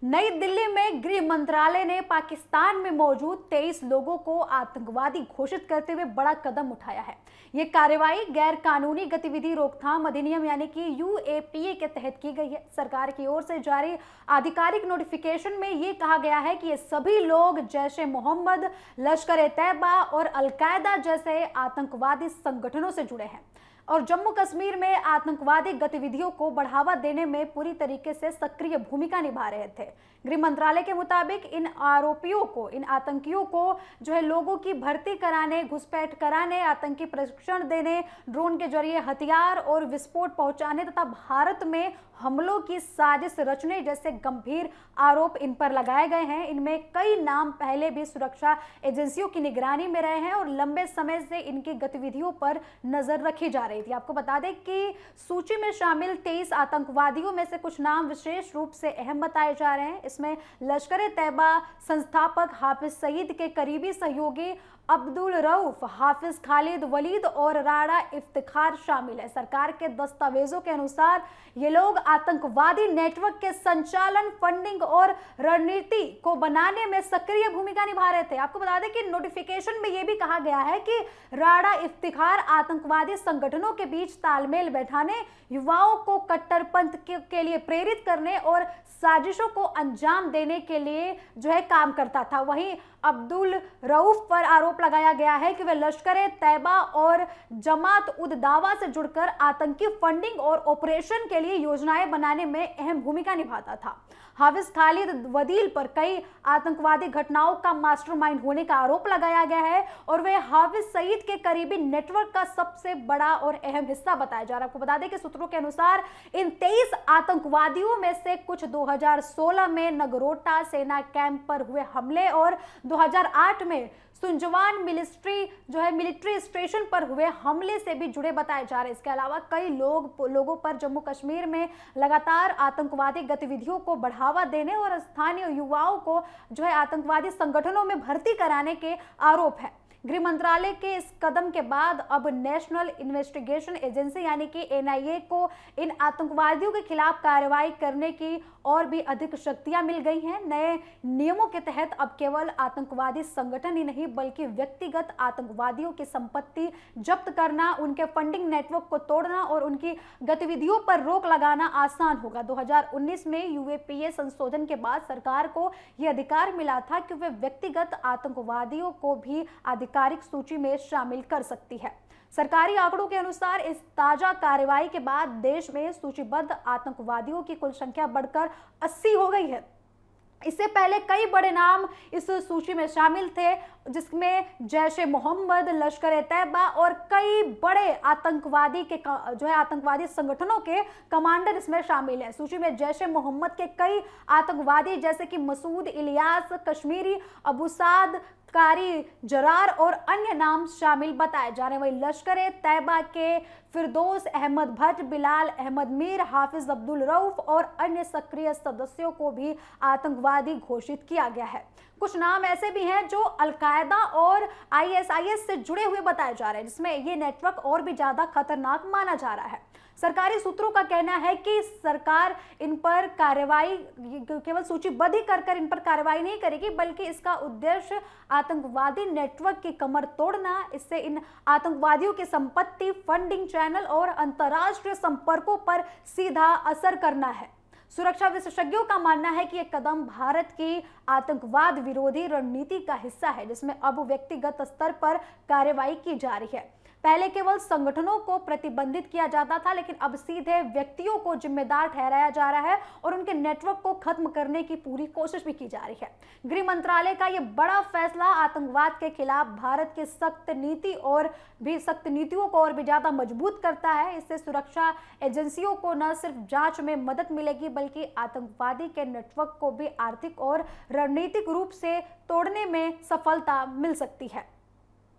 नई दिल्ली में गृह मंत्रालय ने पाकिस्तान में मौजूद 23 लोगों को आतंकवादी घोषित करते हुए बड़ा कदम उठाया है। ये कार्रवाई गैर कानूनी गतिविधि रोकथाम अधिनियम यानी कि यूएपीए के तहत की गई है। सरकार की ओर से जारी आधिकारिक नोटिफिकेशन में ये कहा गया है कि ये सभी लोग जैश ए मोहम्मद, लश्कर ए तैयबा और अल-कायदा जैसे आतंकवादी संगठनों से जुड़े हैं और जम्मू कश्मीर में आतंकवादी गतिविधियों को बढ़ावा देने में पूरी तरीके से सक्रिय भूमिका निभा रहे थे। गृह मंत्रालय के मुताबिक इन आरोपियों को, इन आतंकियों को लोगों की भर्ती कराने, घुसपैठ कराने, आतंकी प्रशिक्षण देने, ड्रोन के जरिए हथियार और विस्फोट पहुंचाने तथा भारत में हमलों की साजिश रचने जैसे गंभीर आरोप इन पर लगाए गए हैं। इनमें कई नाम पहले भी सुरक्षा एजेंसियों की निगरानी में रहे हैं और लंबे समय से इनकी गतिविधियों पर नजर रखी जा रही थी। आपको बता दें कि सूची में शामिल 23 आतंकवादियों में से कुछ नाम विशेष रूप से अहम बताए जा रहे हैं। इसमें लश्कर ए तैयबा संस्थापक हाफिज सईद के करीबी सहयोगी अब्दुल रऊफ, हाफिज खालिद वलीद और राणा इफ्तिखार शामिल है। सरकार के दस्तावेजों के अनुसार ये लोग आतंकवादी नेटवर्क के संचालन, फंडिंग और रणनीति को बनाने में सक्रिय भूमिका निभा रहे थे। आपको बता दें कि नोटिफिकेशन में यह भी कहा गया है कि राणा इफ्तिखार आतंकवादी संगठनों के बीच तालमेल बैठाने, युवाओं को कट्टरपंथ के लिए प्रेरित करने और साजिशों को अंजाम देने के लिए काम करता था। वहीं अब्दुल रऊफ पर आरोप लगाया गया है कि वे लश्कर ए तैयबा और जमात उद दावा से जुड़कर आतंकी फंडिंग और ऑपरेशन के लिए योजनाएं बनाने में अहम भूमिका निभाता था। हाफिज खालिद वदील पर कई आतंकवादी घटनाओं का मास्टरमाइंड होने का आरोप लगाया गया है और वे हाफिज सईद के करीबी नेटवर्क का सबसे बड़ा और अहम हिस्सा बताया जा रहा है। आपको बता दें कि सूत्रों के अनुसार इन 23 आतंकवादियों में से कुछ 2016 में नगरोटा सेना कैंप पर हुए हमले और 2008 में सुंजवान मिलिट्री स्टेशन पर हुए हमले से भी जुड़े बताए जा रहे हैं। इसके अलावा कई लोगों पर जम्मू कश्मीर में लगातार आतंकवादी गतिविधियों को बढ़ावा देने और स्थानीय युवाओं को आतंकवादी संगठनों में भर्ती कराने के आरोप है। गृह मंत्रालय के इस कदम के बाद अब नेशनल इन्वेस्टिगेशन एजेंसी यानी कि एनआईए को इन आतंकवादियों के खिलाफ कार्रवाई करने की और भी अधिक शक्तियां मिल गई हैं। नए नियमों के तहत अब केवल आतंकवादी संगठन ही नहीं बल्कि व्यक्तिगत आतंकवादियों की संपत्ति जब्त करना, उनके फंडिंग नेटवर्क को तोड़ना और उनकी गतिविधियों पर रोक लगाना आसान होगा। 2019 में यूएपीए संशोधन के बाद सरकार को यह अधिकार मिला था कि वे व्यक्तिगत आतंकवादियों को भी आधिकारिक सूची में शामिल कर सकती है। सरकारी आंकड़ों के अनुसार इस ताजा कार्रवाई के बाद देश में सूचीबद्ध आतंकवादियों की कुल संख्या बढ़कर 80 हो गई है। इससे पहले कई बड़े नाम इस सूची में शामिल थे, जिसमें जैश ए मोहम्मद, लश्कर ए तैयबा और कई बड़े आतंकवादी संगठनों के कमांडर इसमें शामिल हैं। सूची में जैश ए मोहम्मद के कई आतंकवादी जैसे कि मसूद, इलियास कश्मीरी, अबू साद, कारी जरार और अन्य नाम शामिल बताए जा रहे हैं। वहीं लश्कर ए तैयबा के फिरदौस अहमद भट्ट, बिलाल अहमद मीर, हाफिज अब्दुल रऊफ और अन्य सक्रिय सदस्यों को भी आतंकवादी घोषित किया गया है। कुछ नाम ऐसे भी हैं जो अल-कायदा और आईएसआईएस से जुड़े हुए बताए जा रहे हैं, जिसमें ये नेटवर्क और भी ज्यादा खतरनाक माना जा रहा है। सरकारी सूत्रों का कहना है कि सरकार इन पर कार्रवाई केवल सूचीबद्ध ही कर इन पर कार्रवाई नहीं करेगी, बल्कि इसका उद्देश्य आतंकवादी नेटवर्क की कमर तोड़ना, इससे इन आतंकवादियों की संपत्ति, फंडिंग चैनल और अंतर्राष्ट्रीय संपर्कों पर सीधा असर करना है। सुरक्षा विशेषज्ञों का मानना है कि यह कदम भारत की आतंकवाद विरोधी रणनीति का हिस्सा है, जिसमें अब व्यक्तिगत स्तर पर कार्रवाई की जा रही है। पहले केवल संगठनों को प्रतिबंधित किया जाता था, लेकिन अब सीधे व्यक्तियों को जिम्मेदार ठहराया जा रहा है और उनके नेटवर्क को खत्म करने की पूरी कोशिश भी की जा रही है। गृह मंत्रालय का यह बड़ा फैसला आतंकवाद के खिलाफ भारत की सख्त नीतियों को और भी ज्यादा मजबूत करता है। इससे सुरक्षा एजेंसियों को न सिर्फ जांच में मदद मिलेगी, बल्कि आतंकवादी के नेटवर्क को भी आर्थिक और रणनीतिक रूप से तोड़ने में सफलता मिल सकती है।